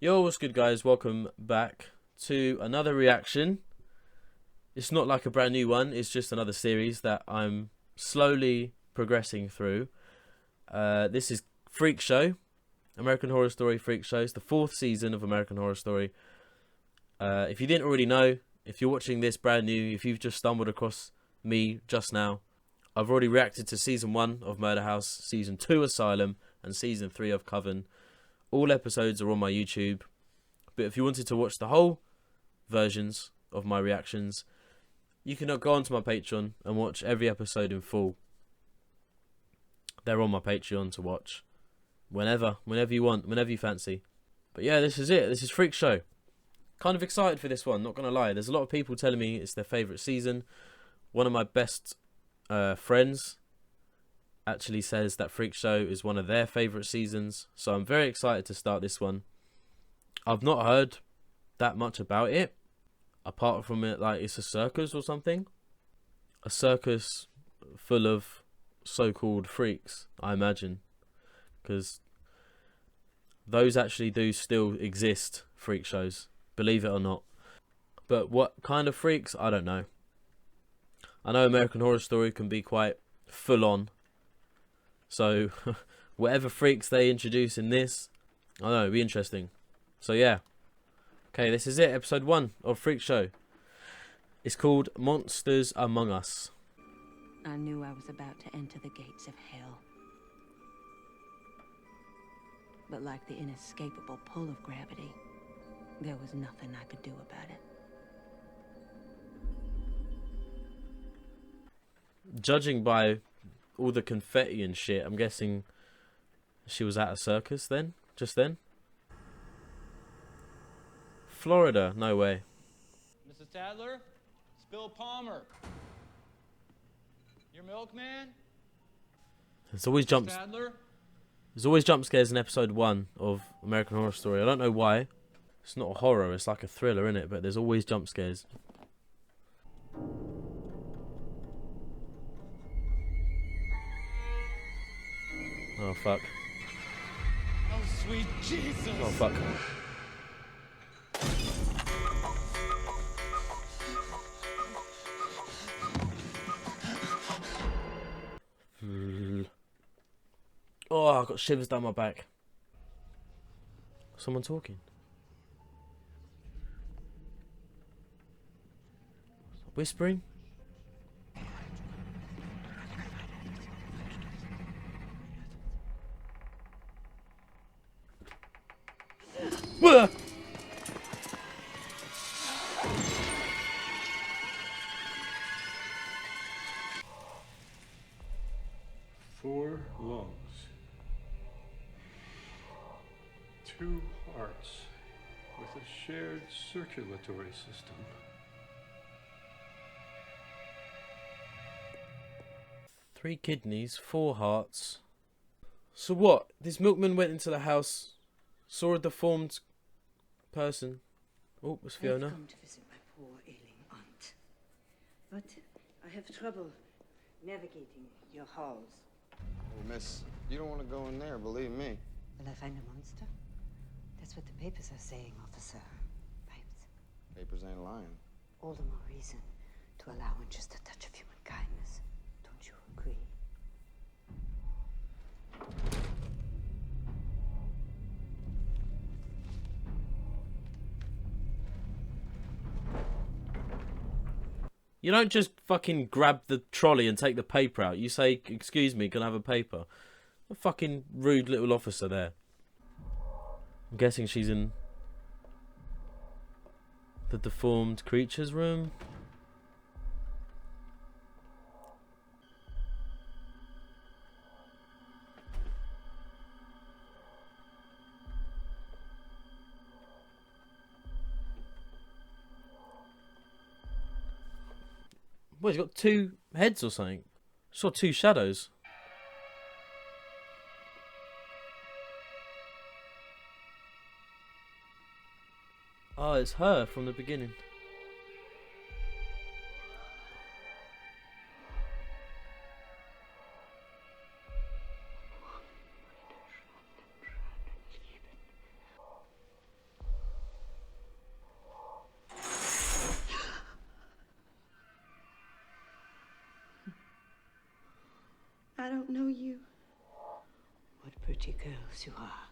Yo, what's good, guys? Welcome back to another reaction. It's not like a brand new one, it's just another series that I'm slowly progressing through. This is Freak Show, American Horror Story Freak Show. It's the 4th season of American Horror Story. If you didn't already know, if you're watching this brand new, if you've just stumbled across me just now, I've already reacted to Season 1 of Murder House, Season 2 Asylum, and Season 3 of Coven. All episodes are on my YouTube, but if you wanted to watch the whole versions of my reactions, you can go onto my Patreon and watch every episode in full. They're on my Patreon to watch whenever you want, whenever you fancy. But yeah, this is it. This is Freak Show. Kind of excited for this one, not going to lie. There's a lot of people telling me it's their favourite season. One of my best friends actually says that Freak Show is one of their favourite seasons, so I'm very excited to start this one. I've not heard that much about it, apart from it like it's a circus or something. A circus full of so-called freaks, I imagine, because those actually do still exist, freak shows, believe it or not. But what kind of freaks, I don't know. I know American Horror Story can be quite full on. So, whatever freaks they introduce in this, I don't know, it'll be interesting. So, yeah. Okay, this is it, episode 1 of Freak Show. It's called Monsters Among Us. I knew I was about to enter the gates of hell. But like the inescapable pull of gravity, there was nothing I could do about it. Judging by all the confetti and shit, I'm guessing she was at a circus then? Just then? Florida, no way. Mrs. Tadler, it's Bill Palmer. Your milkman? There's always jump scares in episode 1 of American Horror Story. I don't know why. It's not a horror, it's like a thriller, innit? But there's always jump scares. Oh fuck. Oh, sweet Jesus. Oh fuck. Oh, I've got shivers down my back. Someone talking. Whispering? Whoa! Four lungs, 2 hearts with a shared circulatory system. 3 kidneys, 4 hearts. So what? This milkman went into the house, saw a deformed person. Oh, it was Fiona. I've come to visit my poor ailing aunt, but I have trouble navigating your halls. Oh, miss, you don't want to go in there, believe me. Will I find a monster? That's what the papers are saying, officer. Pipes. Papers ain't lying. All the more reason to allow in just a touch of human kindness. Don't you agree? You don't just fucking grab the trolley and take the paper out. You say, excuse me, can I have a paper? A fucking rude little officer there. I'm guessing she's in the deformed creatures room. What, he's got 2 heads or something? I saw 2 shadows. Oh, it's her from the beginning. I don't know you. What pretty girls you are.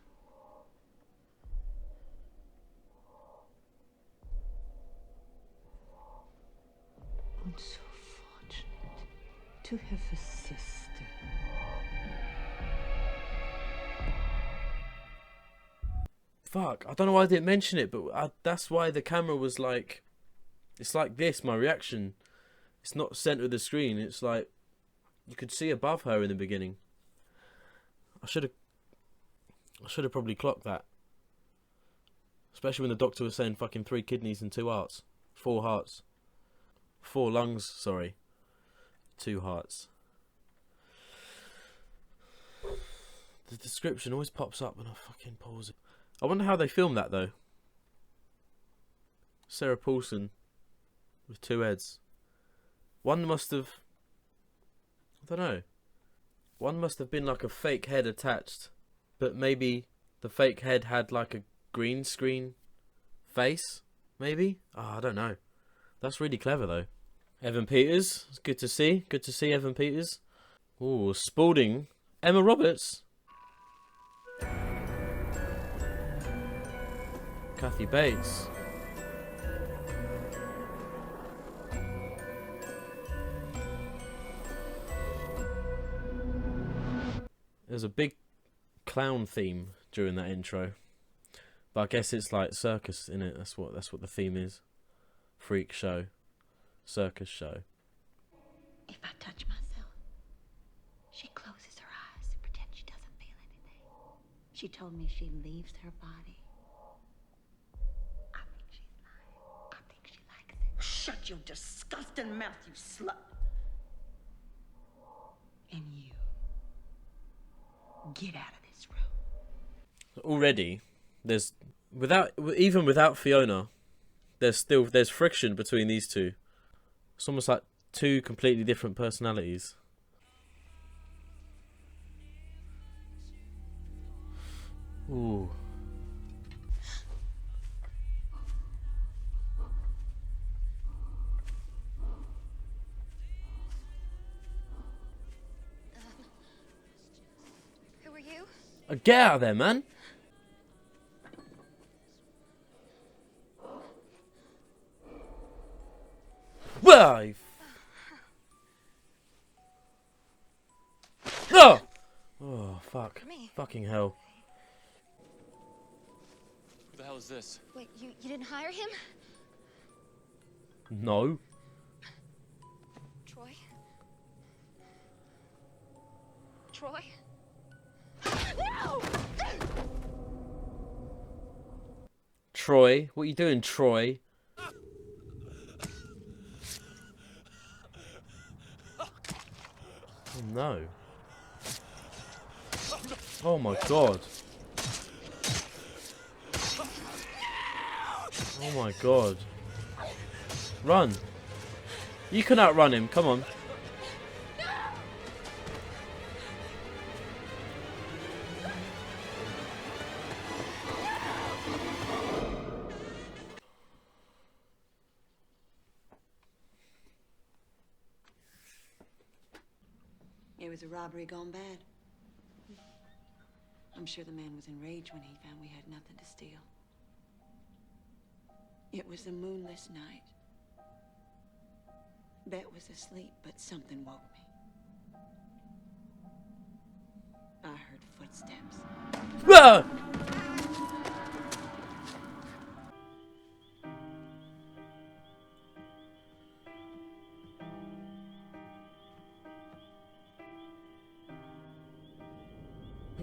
I'm so fortunate to have a sister. Fuck, I don't know why I didn't mention it, but that's why the camera was like... It's like this, my reaction. It's not centre of the screen. It's like... You could see above her in the beginning. I should have probably clocked that. Especially when the doctor was saying fucking 3 kidneys and 2 hearts. 4 hearts. 4 lungs, sorry. 2 hearts. The description always pops up when I fucking pause it. I wonder how they filmed that though. Sarah Paulson with 2 heads. One must have... I don't know. One must have been like a fake head attached. But maybe the fake head had like a green screen face? Maybe? Oh, I don't know. That's really clever though. Evan Peters. It's good to see. Good to see Evan Peters. Ooh, Spalding. Emma Roberts. Kathy Bates. There's a big clown theme during that intro, but I guess it's like circus in it. That's what the theme is. Freak show, circus show. If I touch myself, she closes her eyes and pretends she doesn't feel anything. She told me she leaves her body. I think she's lying. I think she likes it. Shut your disgusting mouth, you slut. And you. Get out of this room. Already, there's even without Fiona, there's friction between these two. It's almost like 2 completely different personalities. Ooh. Who are you? Get out of there, man. Why? Oh! Oh, fuck. Me. Fucking hell. Who the hell is this? Wait, you didn't hire him? No. Troy? Troy? No! Troy? What are you doing, Troy? Oh, no. Oh my god. Oh my god. Run. You can outrun him, come on. It was a robbery gone bad. I'm sure the man was enraged when he found we had nothing to steal. It was a moonless night. Bet was asleep, but something woke me. I heard footsteps. Ah!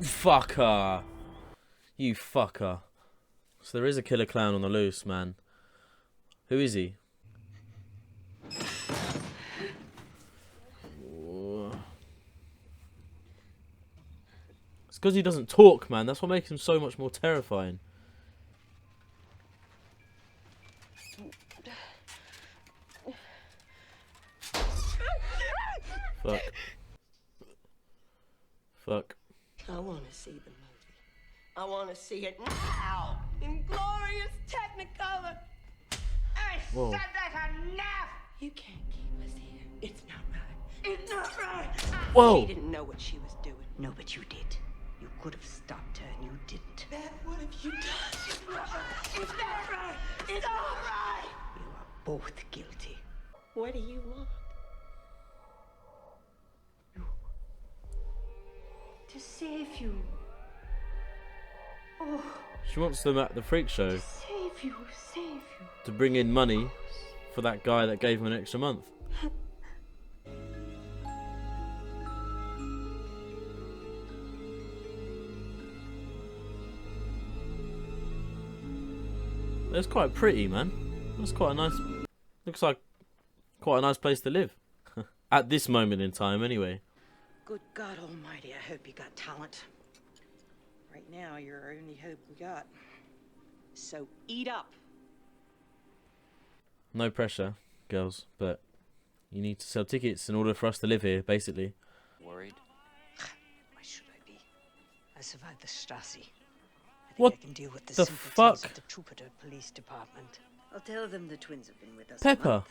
Fucker. You fucker. So there is a killer clown on the loose, man. Who is he? It's because he doesn't talk, man. That's what makes him so much more terrifying. Fuck. Fuck. I want to see the movie. I want to see it now in glorious Technicolor. I Whoa. said that enough. You can't keep us here. It's not right. It's not right. Whoa! She didn't know what she was doing. No, but you did. You could have stopped her and you didn't. Dad, what have you done? It's not right. It's all right. You are both guilty. What do you want? To save you. Oh, She wants them at the freak show save you, save you. to bring in money for that guy that gave him an extra month. That's quite pretty, man. That's quite a nice... Looks like quite a nice place to live. At this moment in time, anyway. Good God Almighty, I hope you got talent. Right now, you're our only hope we got. So eat up. No pressure, girls, but you need to sell tickets in order for us to live here, basically. Worried? Why should I be? I survived the Stasi. I think What I can deal with the the simpletons fuck? of the Trooper Police Department. I'll tell them the twins have been with us a Pepper. month.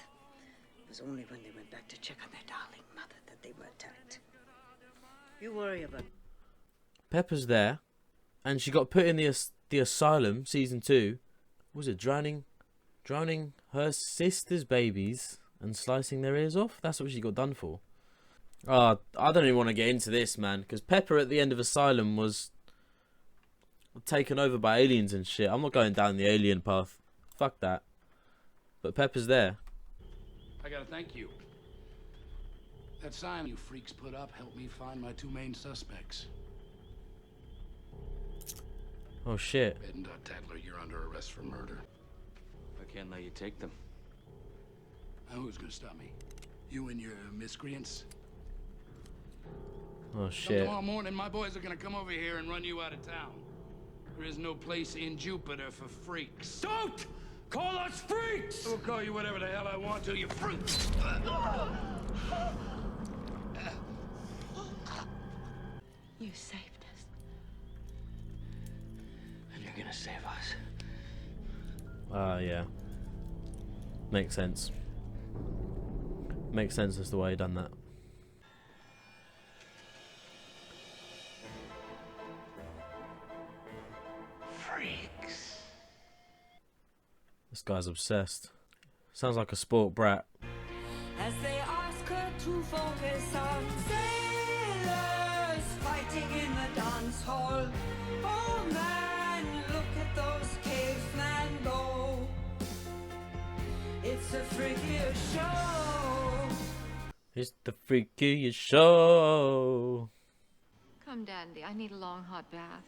It was only when they went back to check on their darling mother that they were attacked. You worry about... Pepper's there, and she got put in the asylum, season 2. Was it drowning her sister's babies and slicing their ears off? That's what she got done for. I don't even want to get into this, man, because Pepper at the end of Asylum was taken over by aliens and shit. I'm not going down the alien path. Fuck that. But Pepper's there. I gotta thank you. That sign you freaks put up helped me find my 2 main suspects. Oh shit. And Tadler, you're under arrest for murder. I can't let you take them. Now who's gonna stop me? You and your miscreants? Oh Come shit. tomorrow morning, my boys are gonna come over here and run you out of town. There is no place in Jupiter for freaks. Don't call us freaks! I will call you whatever the hell I want to, you freaks! You saved us. And you're gonna save us. Yeah. Makes sense. Makes sense as to why he done that. Freaks. This guy's obsessed. Sounds like a sport brat. As they ask her to focus on sailors fighting in the dance hall. Oh man, look at those cavemen go. It's a freakiest show. It's the freakiest show. Come, Dandy, I need a long hot bath.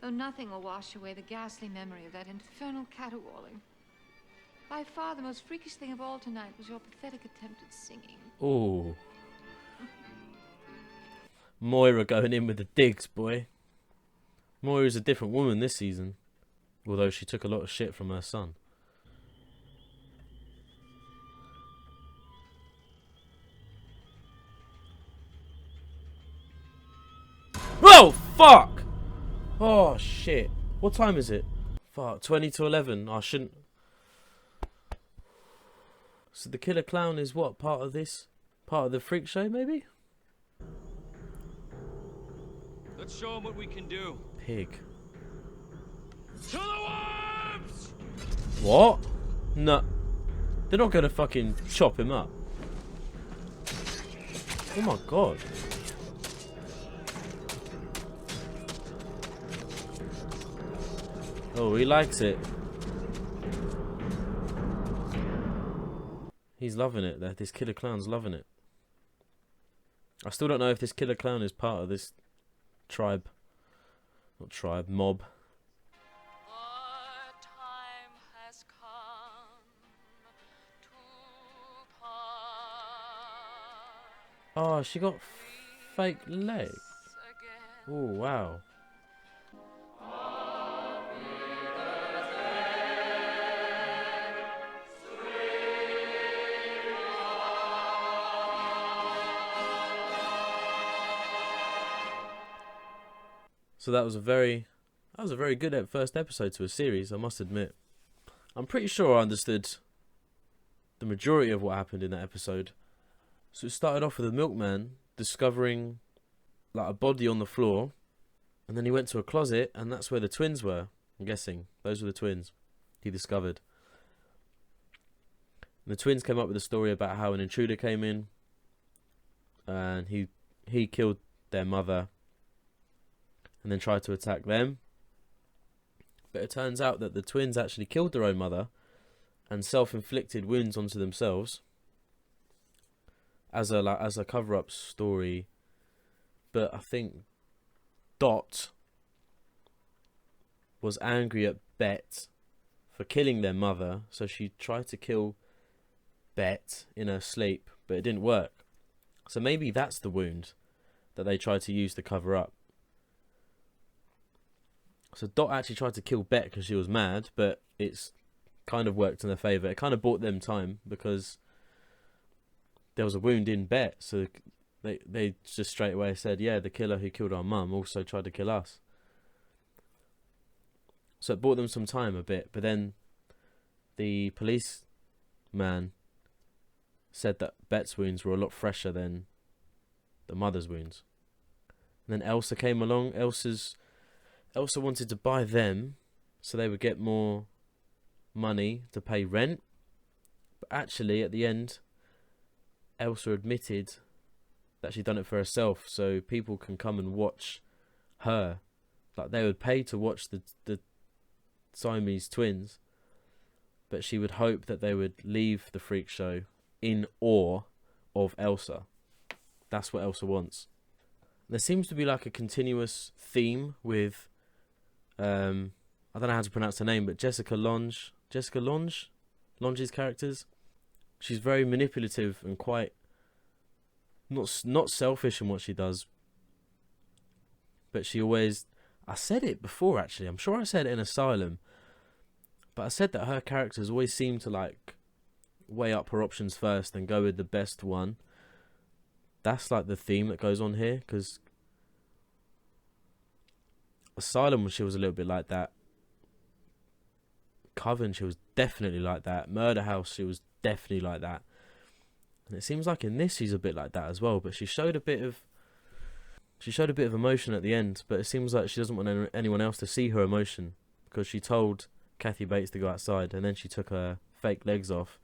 Though nothing will wash away the ghastly memory of that infernal caterwauling. By far the most freakish thing of all tonight was your pathetic attempt at singing. Ooh. Moira going in with the digs, boy. Moira's a different woman this season. Although she took a lot of shit from her son. Whoa! Fuck! Oh, shit. What time is it? Fuck, 20 to 11. I shouldn't... So the killer clown is what? Part of this? Part of the freak show, maybe? Let's show them what we can do. Pig. To the worms! What? No. They're not gonna fucking chop him up. Oh my god. Oh, he likes it. He's loving it. This killer clown's loving it. I still don't know if this killer clown is part of this tribe. Not tribe, mob. Our time has come to part Oh, she got fake legs. again. Oh, wow. So that was a very good first episode to a series, I must admit. I'm pretty sure I understood the majority of what happened in that episode. So it started off with the milkman discovering like a body on the floor, and then he went to a closet, and that's where the twins were. I'm guessing those were the twins he discovered. And the twins came up with a story about how an intruder came in, and he killed their mother, and then tried to attack them. But it turns out that the twins actually killed their own mother and self-inflicted wounds onto themselves as a cover-up story. But I think Dot was angry at Bet for killing their mother, so she tried to kill Bet in her sleep, but it didn't work. So maybe that's the wound that they tried to use to cover up. So Dot actually tried to kill Bet because she was mad, but it's kind of worked in their favour. It kind of bought them time because there was a wound in Bet, so they just straight away said, yeah, the killer who killed our mum also tried to kill us. So it bought them some time a bit, but then the policeman said that Bet's wounds were a lot fresher than the mother's wounds. And then Elsa came along. Elsa wanted to buy them so they would get more money to pay rent. But actually, at the end, Elsa admitted that she'd done it for herself, so people can come and watch her. Like, they would pay to watch the Siamese twins, but she would hope that they would leave the freak show in awe of Elsa. That's what Elsa wants. There seems to be like a continuous theme with I don't know how to pronounce her name, but Jessica Lange's characters. She's very manipulative and quite not selfish in what she does, but she always, I said it before actually, I'm sure I said it in Asylum, but I said that her characters always seem to like weigh up her options first and go with the best one. That's like the theme that goes on here, because Asylum, she was a little bit like that. Coven, she was definitely like that. Murder House, she was definitely like that. And it seems like in this she's a bit like that as well, but she showed a bit of emotion at the end, but it seems like she doesn't want anyone else to see her emotion, because she told Kathy Bates to go outside, and then she took her fake legs off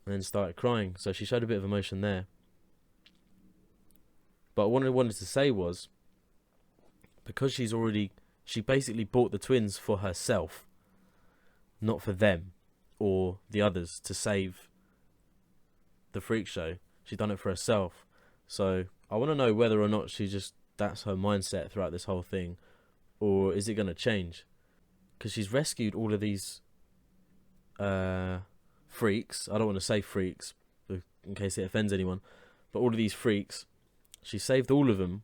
and then started crying. So she showed a bit of emotion there. But what I wanted to say was, because she basically bought the twins for herself, not for them or the others to save the freak show. She done it for herself. So I want to know whether or not that's her mindset throughout this whole thing, or is it going to change? Because she's rescued all of these freaks. I don't want to say freaks in case it offends anyone, but all of these freaks, she saved all of them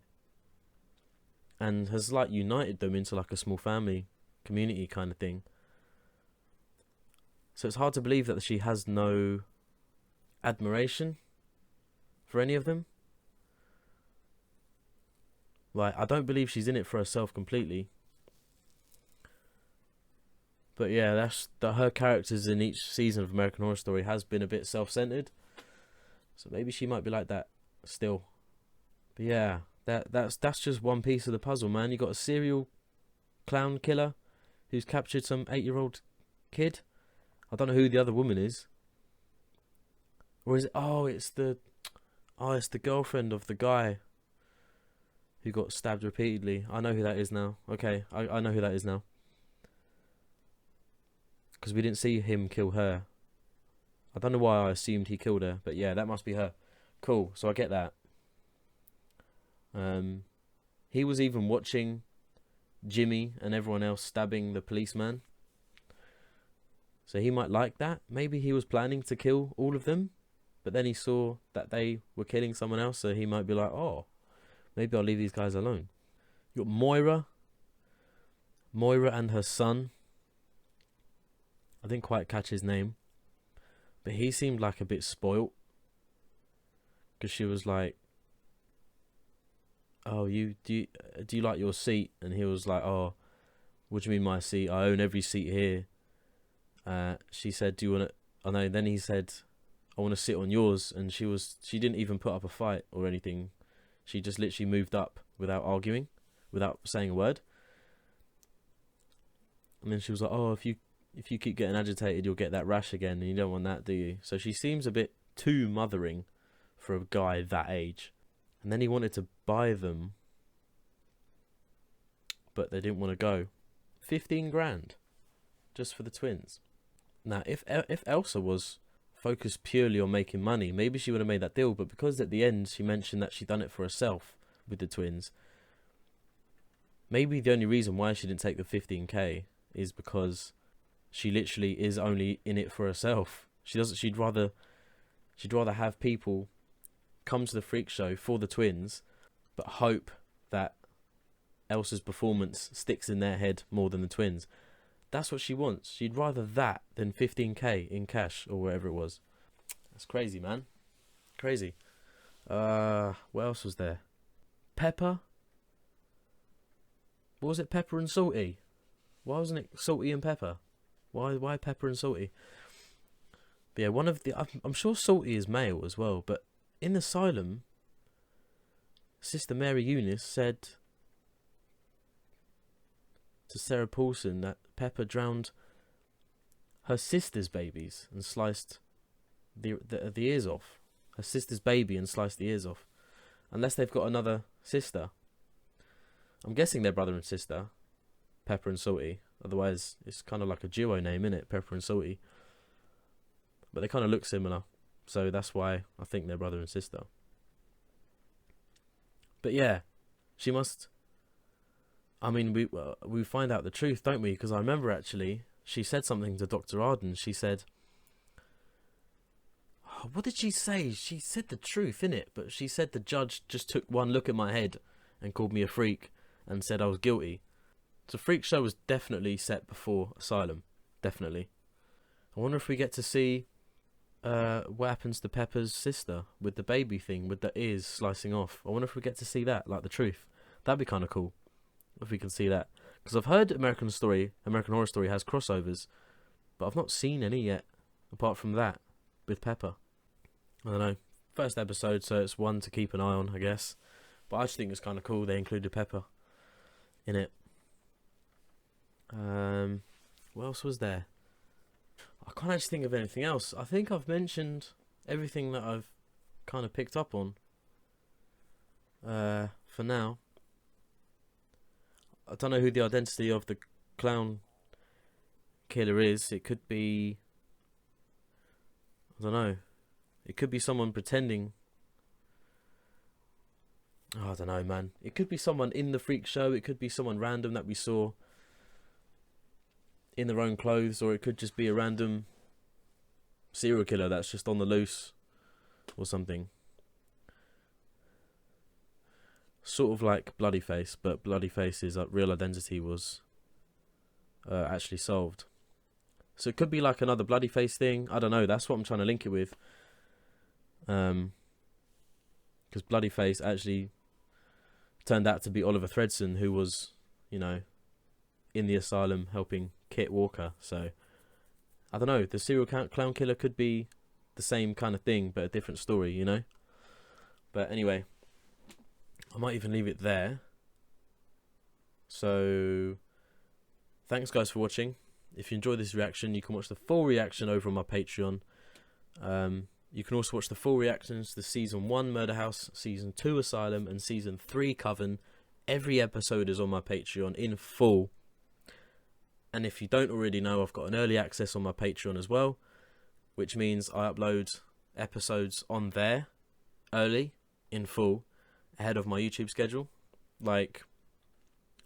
and has like united them into like a small family community kind of thing. So it's hard to believe that she has no admiration for any of them. Like, I don't believe she's in it for herself completely. But yeah, that's her characters in each season of American Horror Story has been a bit self-centered. So maybe she might be like that still. But yeah, that's just one piece of the puzzle, man. You got a serial clown killer who's captured some 8-year-old kid. I don't know who the other woman is. Or is it? It's the girlfriend of the guy who got stabbed repeatedly. I know who that is now. Okay, I know who that is now. Because we didn't see him kill her. I don't know why I assumed he killed her, but yeah, that must be her. Cool, so I get that. He was even watching Jimmy and everyone else stabbing the policeman. So he might like that. Maybe he was planning to kill all of them, but then he saw that they were killing someone else, so he might be like, oh, maybe I'll leave these guys alone. You got Moira and her son. I didn't quite catch his name, but he seemed like a bit spoilt, because she was like, oh, do you like your seat? And he was like, oh, what do you mean my seat? I own every seat here. She said, do you want to... Oh no, then he said, I want to sit on yours. And she didn't even put up a fight or anything. She just literally moved up without arguing, without saying a word. And then she was like, oh, if you keep getting agitated, you'll get that rash again, and you don't want that, do you? So she seems a bit too mothering for a guy that age. And then he wanted to buy them, but they didn't want to go. 15 grand just for the twins. Now, if Elsa was focused purely on making money, maybe she would have made that deal. But because at the end she mentioned that she'd done it for herself with the twins, maybe the only reason why she didn't take the 15k is because she literally is only in it for herself. She'd rather have people come to the freak show for the twins, but hope that Elsa's performance sticks in their head more than the twins. That's what she wants. She'd rather that than 15k in cash or wherever it was. That's crazy, man. Crazy. What else was there? Pepper? What was it? Pepper and salty? Why wasn't it salty and pepper? Why pepper and salty? But yeah, one of the... I'm sure salty is male as well, but in the asylum, Sister Mary Eunice said to Sarah Paulson that Pepper drowned her sister's babies and sliced the ears off. Her sister's baby and sliced the ears off. Unless they've got another sister. I'm guessing they're brother and sister, Pepper and Salty. Otherwise, it's kind of like a duo name, innit? Pepper and Salty. But they kind of look similar. So that's why I think they're brother and sister. But yeah, she must... I mean, we find out the truth, don't we? Because I remember actually, she said something to Dr. Arden. She said... Oh, what did she say? She said the truth, innit? But she said the judge just took one look at my head and called me a freak and said I was guilty. So Freak Show was definitely set before Asylum. Definitely. I wonder if we get to see what happens to Pepper's sister with the baby thing, with the ears slicing off. I wonder if we get to see that, like the truth. That'd be kind of cool if we can see that. Because I've heard American Horror Story has crossovers, but I've not seen any yet, apart from that, with Pepper. I don't know. First episode, so it's one to keep an eye on, I guess. But I just think it's kind of cool they included Pepper in it. What else was there? I can't actually think of anything else. I think I've mentioned everything that I've kind of picked up on. For now. I don't know who the identity of the clown killer is. It could be... I don't know. It could be someone pretending... Oh, I don't know, man. It could be someone in the freak show. It could be someone random that we saw in their own clothes, or it could just be a random serial killer that's just on the loose or something. Sort of like Bloodyface, but Bloodyface's real identity was actually solved. So it could be like another Bloodyface thing. I don't know. That's what I'm trying to link it with. Because Bloodyface actually turned out to be Oliver Thredson, who was, you know, in the asylum helping Kit Walker. So I don't know. The serial clown killer could be the same kind of thing, but a different story, you know. But anyway, I might even leave it there. So thanks guys for watching. If you enjoyed this reaction, you can watch the full reaction over on my Patreon. You can also watch the full reactions to Season 1 Murder House, Season 2 Asylum, and Season 3 Coven. Every episode is on my Patreon in full. And if you don't already know, I've got an early access on my Patreon as well, which means I upload episodes on there early, in full, ahead of my YouTube schedule, like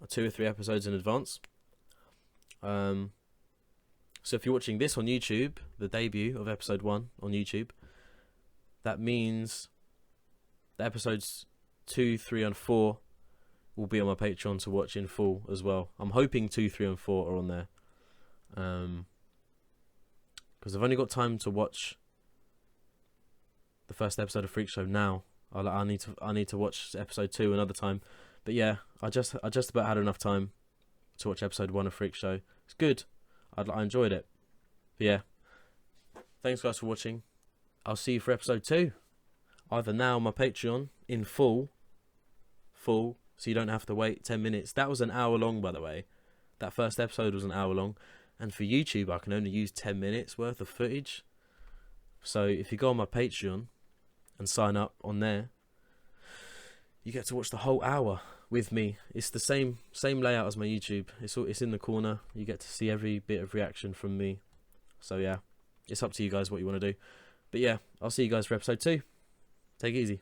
2 or 3 episodes in advance. So if you're watching this on YouTube, the debut of episode 1 on YouTube, that means the episodes 2, 3 and 4 will be on my Patreon to watch in full as well. I'm hoping 2, 3 and 4 are on there, because I've only got time to watch the first episode of Freak Show now. I need to watch episode 2 another time. But yeah, I just about had enough time to watch episode 1 of Freak Show. It's good. I enjoyed it. But yeah, thanks guys for watching. I'll see you for episode 2. Either now on my Patreon in full, so you don't have to wait 10 minutes. That was an hour long, by the way. That first episode was an hour long. And for YouTube, I can only use 10 minutes worth of footage. So if you go on my Patreon and sign up on there, you get to watch the whole hour with me. It's the same layout as my YouTube. It's in the corner. You get to see every bit of reaction from me. So yeah, it's up to you guys what you want to do. But yeah, I'll see you guys for episode 2. Take it easy.